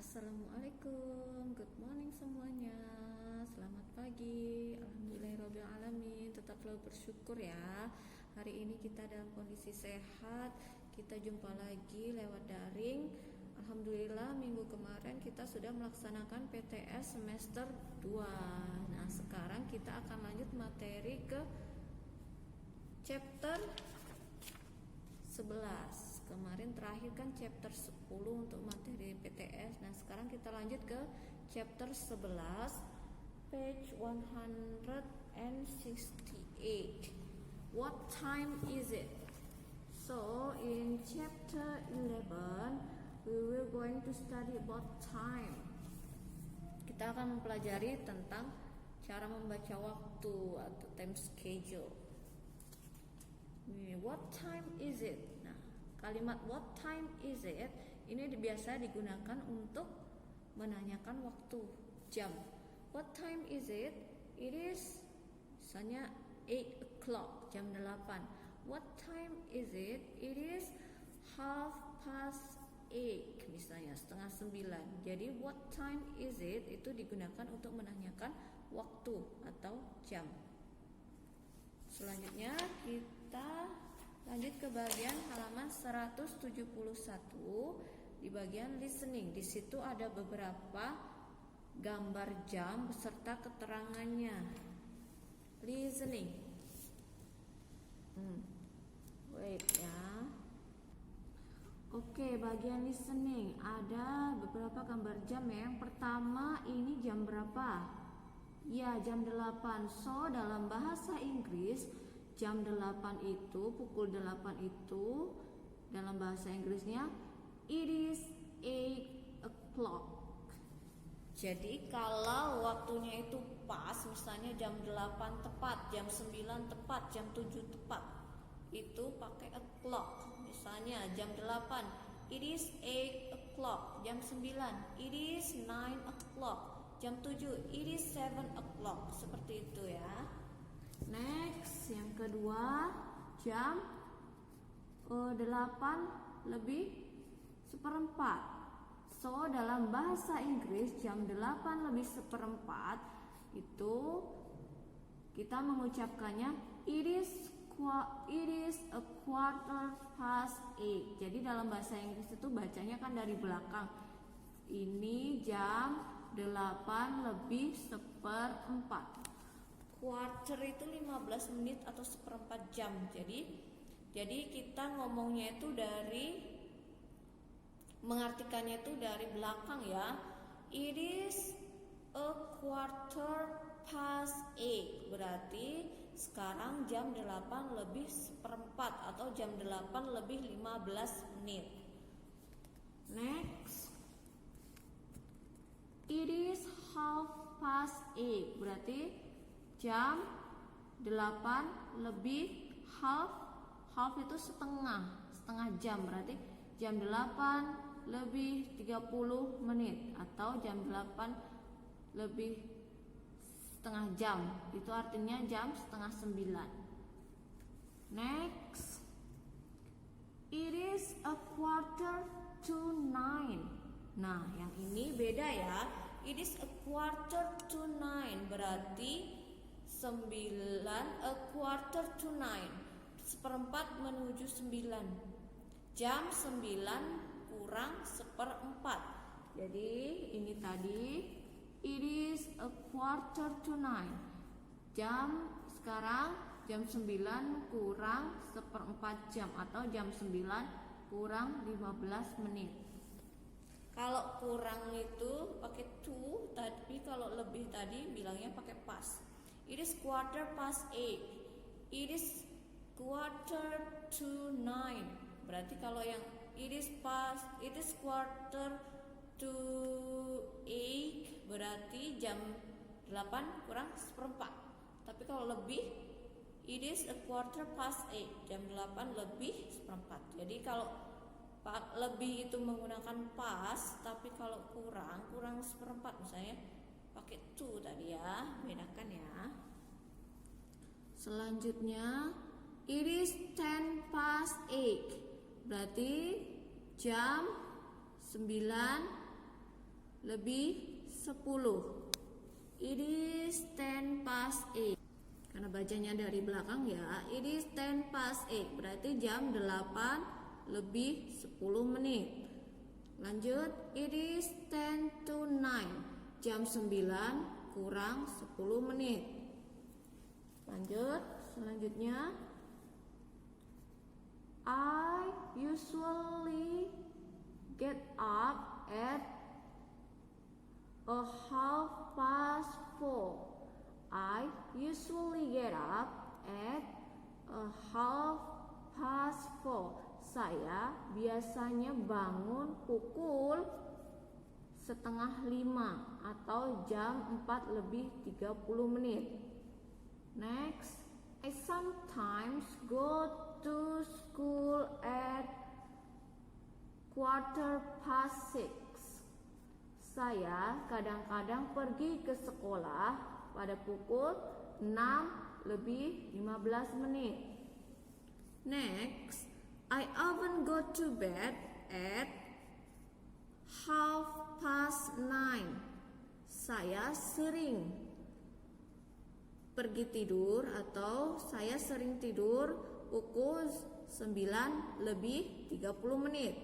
Assalamualaikum, good morning semuanya. Selamat pagi. Alhamdulillahirobbilalamin. Tetaplah bersyukur ya. Hari ini kita dalam kondisi sehat. Kita jumpa lagi lewat daring. Alhamdulillah minggu kemarin kita sudah melaksanakan PTS semester 2. Nah, sekarang kita akan lanjut materi ke chapter 11. Kemarin terakhir kan chapter 10 untuk materi PTS. Nah, sekarang kita lanjut ke chapter 11, page 168. What time is it? So, in chapter 11, we will going to study about time. Kita akan mempelajari tentang cara membaca waktu atau time schedule. What time is it? Nah, kalimat what time is it ini biasa digunakan untuk menanyakan waktu, jam. What time is it? It is misalnya 8 o'clock, jam 8. What time is it? It is 8:30, misalnya setengah 9. Jadi what time is it itu digunakan untuk menanyakan waktu atau jam. Selanjutnya kita lanjut ke bagian halaman 171 di bagian listening. Di situ ada beberapa gambar jam beserta keterangannya. Listening. Wait ya. Oke, bagian listening ada beberapa gambar jam ya. Yang pertama ini jam berapa? Ya, jam 8. So, dalam bahasa Inggris jam 8 itu, pukul 8 itu dalam bahasa Inggrisnya it is 8 o'clock. Jadi kalau waktunya itu pas, misalnya jam 8 tepat, jam 9 tepat, jam 7 tepat, itu pakai o'clock. Misalnya jam 8 it is 8 o'clock, jam 9 it is 9 o'clock, jam 7 it is 7 o'clock. Seperti itu ya. Next, yang kedua jam 8:04. So, dalam bahasa Inggris jam 8:04 itu kita mengucapkannya it is a quarter past 8. Jadi dalam bahasa Inggris itu bacanya kan dari belakang. Ini jam 8:04. Quarter itu 15 menit atau seperempat jam. Jadi kita ngomongnya itu mengartikannya itu dari belakang ya. It is a quarter past 8. Berarti sekarang jam 8:04 atau jam 8:15 menit. Next, it is 8:30. Berarti jam 8:30 itu setengah jam. Berarti jam 8:30 menit atau jam 8:30 jam. Itu artinya jam 8:30. Next, it is a quarter to 9. Nah, yang ini beda ya. It is a quarter to 9 berarti 9, a quarter to 9, seperempat menuju 9. Jam 9 kurang seperempat. Jadi ini tadi it is a quarter to 9. Sekarang jam 9 kurang seperempat jam atau jam 9 kurang 15 menit. Kalau kurang itu pakai to, tapi kalau lebih tadi bilangnya pakai past. It is quarter past 8. It is quarter to 9. Berarti kalau yang it is quarter to 8 berarti jam 8 kurang seperempat. Tapi kalau lebih it is a quarter past 8, jam 8 lebih seperempat. Jadi kalau lebih itu menggunakan pas, tapi kalau kurang seperempat misalnya pakai to tadi ya, bedakan ya. Selanjutnya it is 10:08. Berarti jam 9 lebih 10. It is 10 past 8. Karena bacanya dari belakang ya. It is 10 past 8. Berarti jam 8 lebih 10 menit. Lanjut. It is 10 to 9. Jam 9 kurang 10 menit. Lanjut. Selanjutnya. I usually get up at a 4:30. I usually get up at a 4:30. Saya biasanya bangun pukul 4:30 atau jam 4 lebih 30 menit. Next, I sometimes go to school at 6:15. Saya kadang-kadang pergi ke sekolah pada pukul 6 lebih 15 menit. Next, I often go to bed at 9:30. Saya sering pergi tidur atau saya sering tidur pukul 9 lebih 30 menit.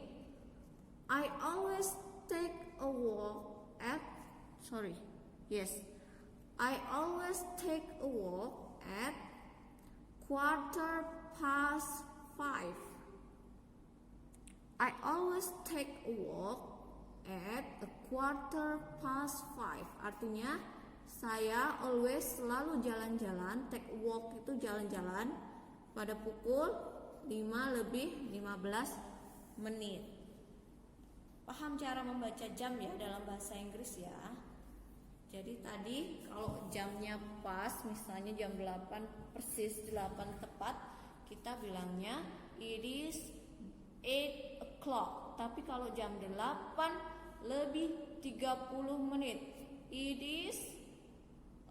I always take a walk at I always take a walk at 5:15. I always take a walk at 5:15. Artinya saya always selalu jalan-jalan. Take a walk itu jalan-jalan pada pukul 5 lebih 15 menit. Paham cara membaca jam ya dalam bahasa Inggris ya. Jadi tadi kalau jamnya pas, misalnya jam 8 persis, 8 tepat, kita bilangnya it is 8 o'clock. Tapi kalau jam 8 lebih 30 menit, it is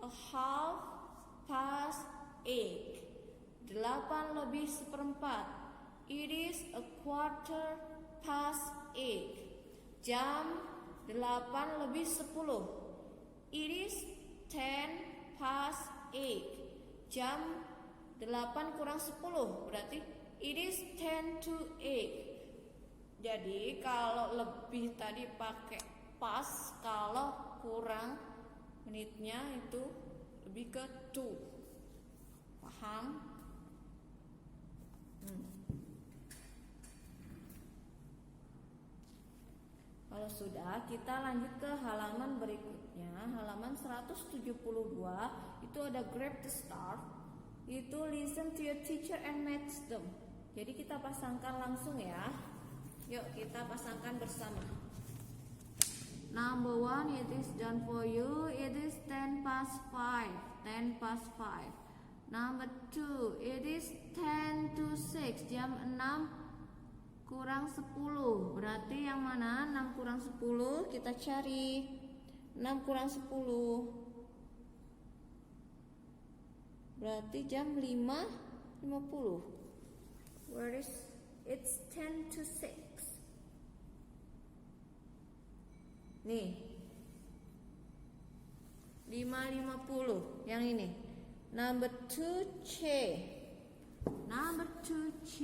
a 8:30. 8 lebih 1/4, it is a 8:15. Jam 8 lebih 10, it is 10 past 8. Jam 8 kurang 10 berarti it is 10 to 8. Jadi kalau lebih tadi pakai pas, kalau kurang menitnya itu lebih ke to. Paham? Kalau sudah, kita lanjut ke halaman berikutnya. Halaman 172 itu ada grab the start. Itu listen to your teacher and match them. Jadi kita pasangkan langsung ya. Yuk kita pasangkan bersama. Number 1, it is done for you. It is 10 past 5. 10 past 5. Number 2, it is 10 to 6. Jam 6 kurang 10. Berarti yang mana? 6 kurang 10 kita cari. 6 kurang 10 berarti jam 5:50. Where is it's 10 to 6. Nih 5:50 yang ini. Number 2 C. Number 2 C.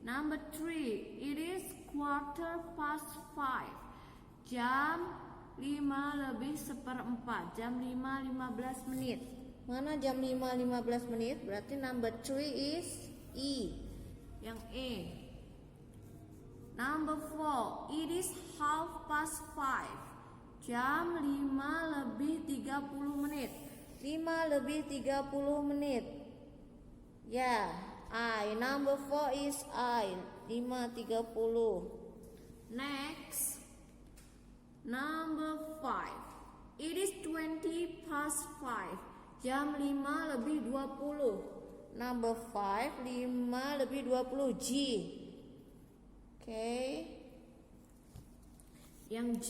Number 3, it is 5:15. Jam 5 lebih 1/4. Jam 5:15 menit. Mana jam 5:15 menit? Berarti number 3 is E. Yang E. Number 4, it is 5:30. Jam 5 lebih 30 menit. 5 lebih 30 menit. Ya. I. Number 4 is I. 5:30. Next. Number 5. It is 20 past 5. Jam 5 lebih 20. Number 5. 5 lebih 20. G. Okay. Yang G.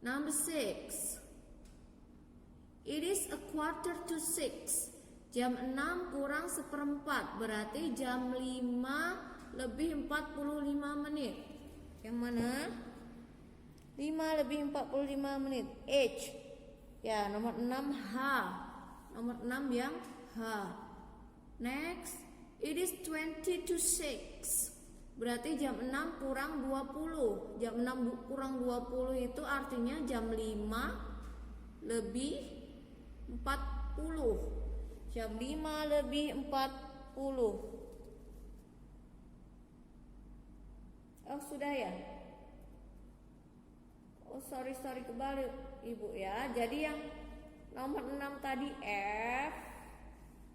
Number 6. It is 5:45. Jam 6 kurang 1/4 berarti jam 5 lebih 45 menit. Yang mana? 5 lebih 45 menit. H. Ya, nomor 6 H. Nomor 6 yang H. Next, it is 20 to 6. Berarti jam 6 kurang 20. Jam 6 kurang 20 itu artinya jam 5 lebih 40. Jam 5 lebih 40. Oh, sudah ya? Oh, sorry kebalik Ibu ya. Jadi yang nomor 6 tadi F.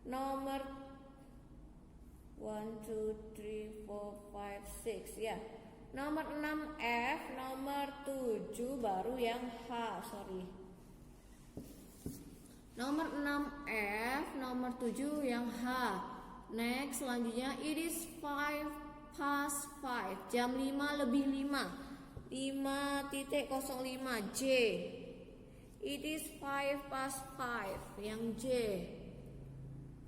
Nomor 1, 2, 3, 4, 5, 6 ya. Nomor 6 F. Nomor 7 baru yang H. Sorry. Nomor 6 F. Nomor 7 yang H. Next, selanjutnya it is 5 past 5. Jam 5 lebih 5. 5.05 J. It is 5 past 5 yang J.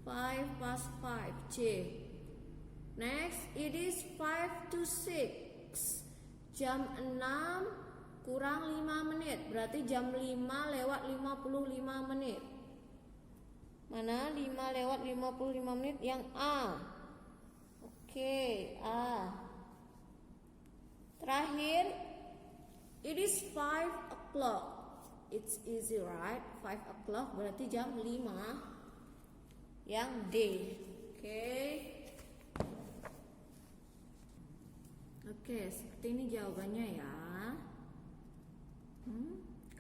5 past 5 J. Next, it is 5 to 6. Jam 6 kurang 5 menit. Berarti jam 5 lewat 55 menit. Mana 5 lewat 55 menit? Yang A. Oke, A. Terakhir, it is 5 o'clock. It's easy, right? 5 o'clock berarti jam 5. Yang D. Oke, seperti ini jawabannya ya.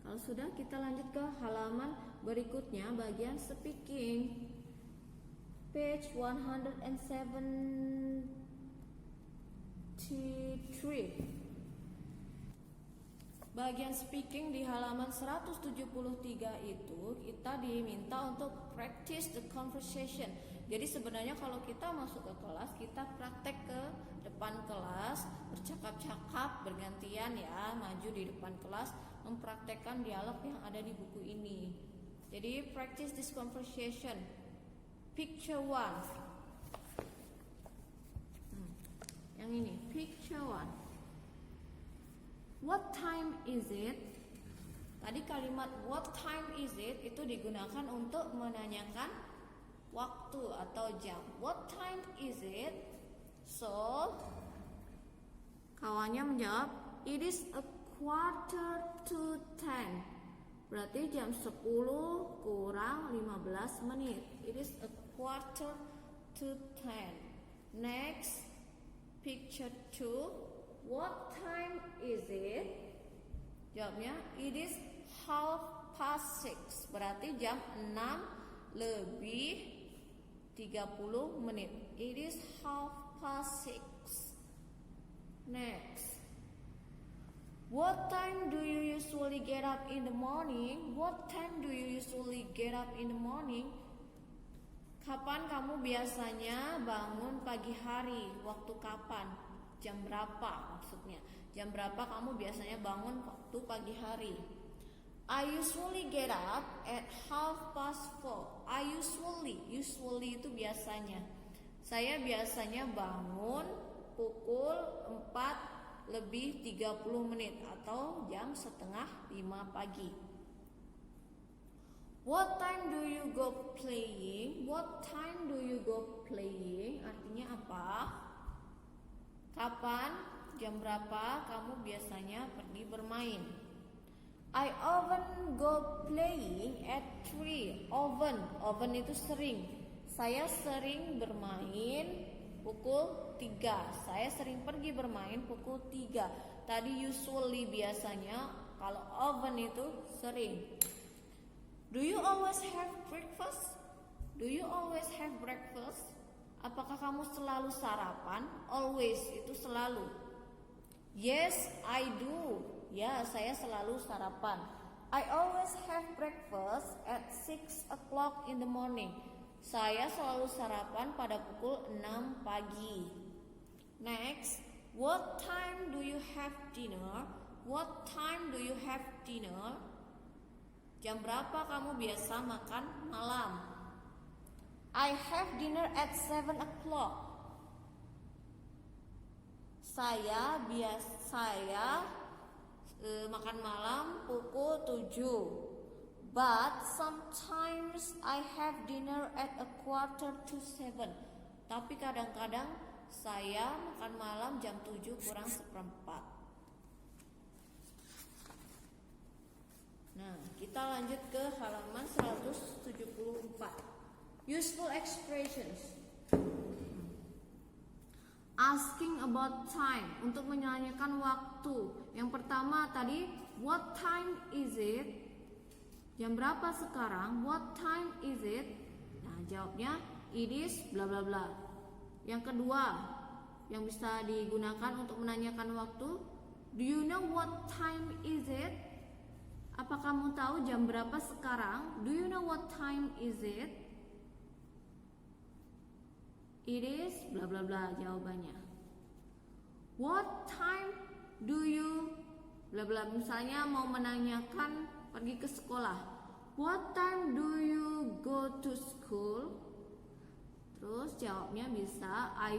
Kalau sudah, kita lanjut ke halaman berikutnya, bagian speaking. Page 173. Bagian speaking di halaman 173 itu kita diminta untuk practice the conversation. Jadi sebenarnya kalau kita masuk ke kelas, kita praktek ke depan kelas, bercakap-cakap bergantian ya, maju di depan kelas, mempraktekkan dialog yang ada di buku ini. Jadi practice this conversation. Picture 1. Yang ini, picture 1. What time is it? Tadi kalimat what time is it itu digunakan untuk menanyakan waktu atau jam. What time is it? So, kawannya menjawab, it is a quarter to 10. Berarti jam 10 kurang 15 menit. It is a quarter to 10. Next, picture 2. What time is it? Jawabnya, it is 6:30. Berarti jam 6 lebih 30 menit. It is 6:30. Next. What time do you usually get up in the morning? What time do you usually get up in the morning? Kapan kamu biasanya bangun pagi hari? Waktu kapan? Jam berapa maksudnya? Jam berapa kamu biasanya bangun waktu pagi hari? I usually get up at 4:30. I usually itu biasanya. Saya biasanya bangun pukul 4 lebih 30 menit atau jam setengah 5 pagi. What time do you go playing? What time do you go playing? Artinya apa? Kapan, jam berapa kamu biasanya pergi bermain? I often go playing at 3. Often itu sering. Saya sering bermain pukul 3. Saya sering pergi bermain pukul 3. Tadi usually biasanya, kalau often itu sering. Do you always have breakfast? Do you always have breakfast? Apakah kamu selalu sarapan? Always itu selalu. Yes, I do. Ya, saya selalu sarapan. I always have breakfast at 6 o'clock in the morning. Saya selalu sarapan pada pukul 6 pagi. Next, what time do you have dinner? What time do you have dinner? Jam berapa kamu biasa makan malam? I have dinner at 7 o'clock. Saya makan malam pukul 7. But sometimes I have dinner at 6:45. Tapi kadang-kadang saya makan malam jam 7 kurang seperempat. Nah, kita lanjut ke halaman 174. Useful expressions. Asking about time, untuk menanyakan waktu. Yang pertama tadi, what time is it? Jam berapa sekarang? What time is it? Nah, jawabnya it is bla bla bla. Yang kedua, yang bisa digunakan untuk menanyakan waktu, do you know what time is it? Apa kamu tahu jam berapa sekarang? Do you know what time is it? It is bla bla bla jawabannya. What time do you bla bla, misalnya mau menanyakan pergi ke sekolah. What time do you go to school? Terus jawabnya bisa I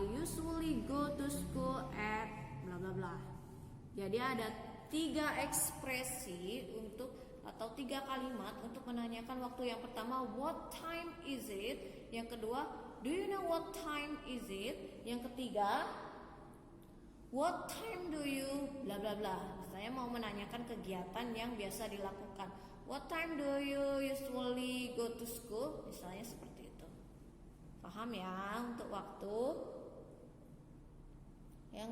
usually go to school at bla bla bla. Jadi ada 3 ekspresi atau 3 kalimat untuk menanyakan waktu. Yang pertama, what time is it? Yang kedua, do you know what time is it? Yang ketiga, what time do you bla bla bla. Saya mau menanyakan kegiatan yang biasa dilakukan. What time do you usually go to school? Misalnya seperti itu. Paham ya untuk waktu? Yang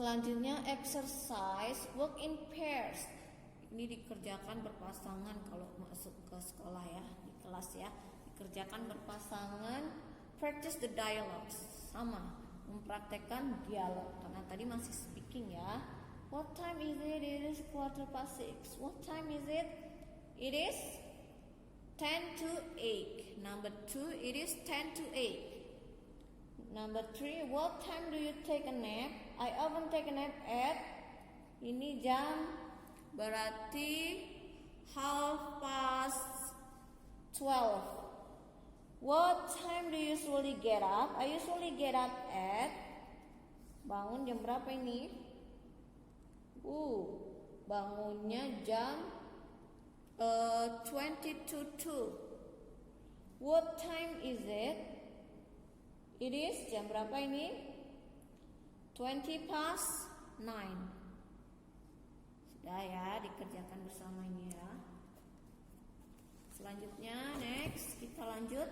selanjutnya exercise, work in pairs. Ini dikerjakan berpasangan kalau masuk ke sekolah ya, di kelas ya. Dikerjakan berpasangan. Practice the dialogues. Sama, mempraktekkan dialog. Karena tadi masih speaking ya. What time is it? It is 6:15. What time is it? It is 10 to 8. Number 2, it is 10 to 8. Number 3, what time do you take a nap? I often take a nap at, ini jam berarti 12:30. What time do you usually get up? I usually get up at, bangun jam berapa ini? Bangunnya jam 20 to 2. What time is it? It is jam berapa ini? 9:20. Sudah ya, dikerjakan bersama ini ya. Selanjutnya, next kita lanjut.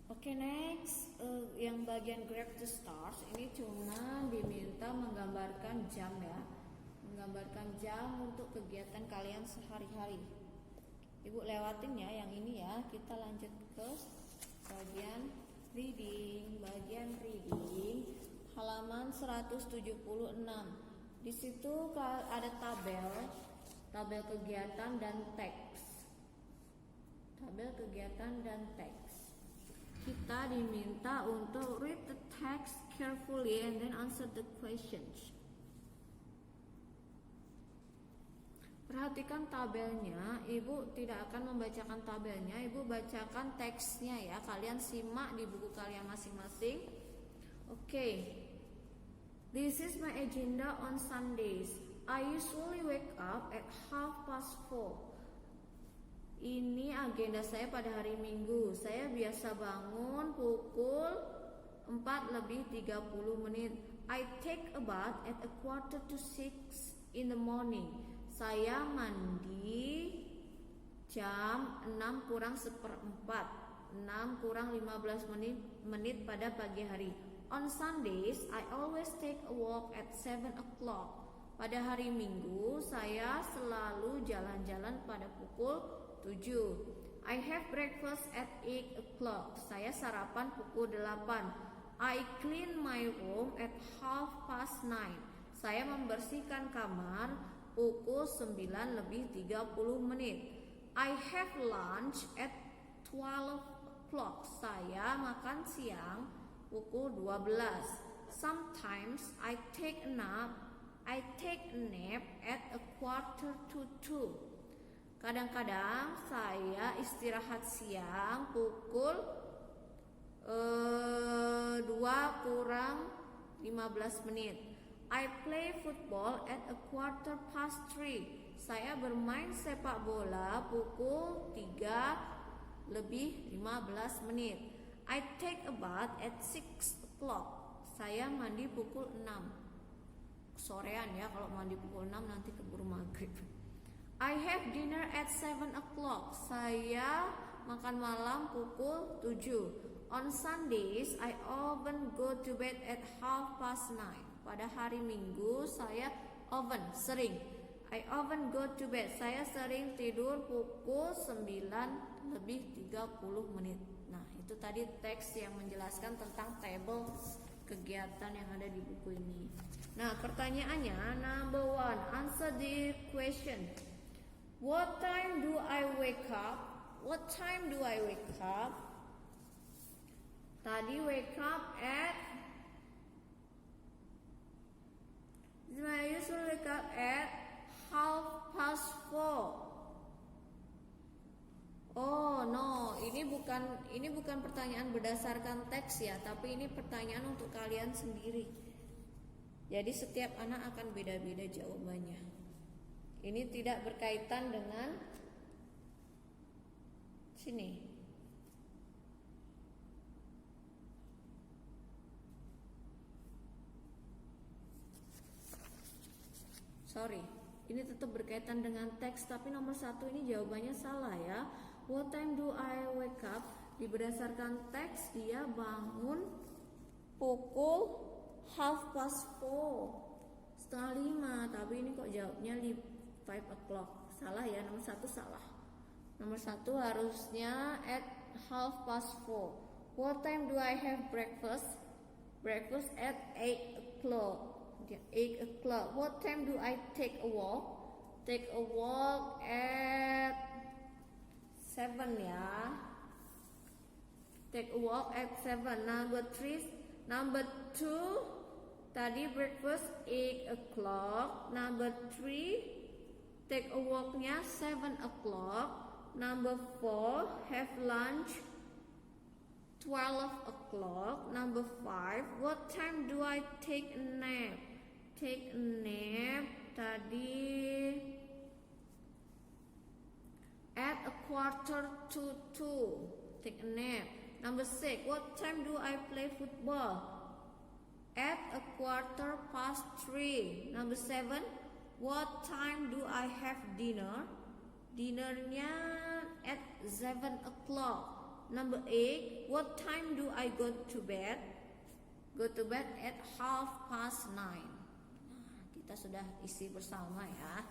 Oke, next yang bagian grab the stars ini cuma diminta menggambarkan jam ya, menggambarkan jam untuk kegiatan kalian sehari-hari. Ibu lewatin ya yang ini ya. Kita lanjut ke bagian reading. Bagian reading halaman 176. Di situ ada tabel kegiatan dan teks. Tabel kegiatan dan teks. Kita diminta untuk read the text carefully and then answer the questions. Perhatikan tabelnya. Ibu tidak akan membacakan tabelnya, ibu bacakan teksnya ya. Kalian simak di buku kalian masing-masing. Oke. This is my agenda on Sundays. I usually wake up at 4:30. Ini agenda saya pada hari Minggu. Saya biasa bangun pukul 4:30. I take a bath at 5:45 in the morning. Saya mandi jam 6 kurang seperempat, 6 kurang 15 menit pada pagi hari. On Sundays, I always take a walk at 7 o'clock. Pada hari Minggu, saya selalu jalan-jalan pada pukul 7. I have breakfast at 8 o'clock. Saya sarapan pukul 8. I clean my room at 9:30. Saya membersihkan kamar pukul 9:30. I have lunch at 12 o'clock. Saya makan siang pukul 12. Sometimes I take a nap at 1:45. Kadang-kadang saya istirahat siang pukul 2 kurang 15 menit. I play football at a 3:15. Saya bermain sepak bola pukul 3 lebih 15 menit. I take a bath at 6 o'clock. Saya mandi pukul 6. Sorean ya, kalau mandi pukul 6 nanti keburu maghrib. I have dinner at 7 o'clock. Saya makan malam pukul 7. On Sundays, I often go to bed at 9:30. Pada hari Minggu, saya sering. I often go to bed. Saya sering tidur pukul 9 lebih 30 menit. Nah, itu tadi teks yang menjelaskan tentang table kegiatan yang ada di buku ini. Nah, pertanyaannya, number 1, answer the question. What time do I wake up? What time do I wake up? Tadi wake up at, I usually wake up at 4:30. Oh no, ini bukan pertanyaan berdasarkan teks ya, tapi ini pertanyaan untuk kalian sendiri. Jadi setiap anak akan beda-beda jawabannya. Ini tidak berkaitan dengan sini. Sorry, ini tetap berkaitan dengan teks, tapi nomor 1 ini jawabannya salah ya. What time do I wake up? Berdasarkan teks dia bangun pukul 4:30, setengah 5. Tapi ini kok jawabnya 5 o'clock. Salah ya, nomor 1 salah. Nomor 1 harusnya at 4:30. What time do I have breakfast? Breakfast at 8 o'clock. 8 o'clock. What time do I take a walk? Take a walk at 7 ya. Take a walk at 7. Number 2. Tadi breakfast 8 o'clock. Number 3. Take a walknya 7 o'clock. Number 4. Have lunch 12 o'clock. Number 5. What time do I take a nap? Take a nap tadi at 1:45. Take a nap. Number 6. What time do I play football? At 3:15. Number 7. What time do I have dinner? Dinnernya at 7 o'clock. Number 8. What time do I go to bed? Go to bed at 9:30. Kita sudah isi bersama ya.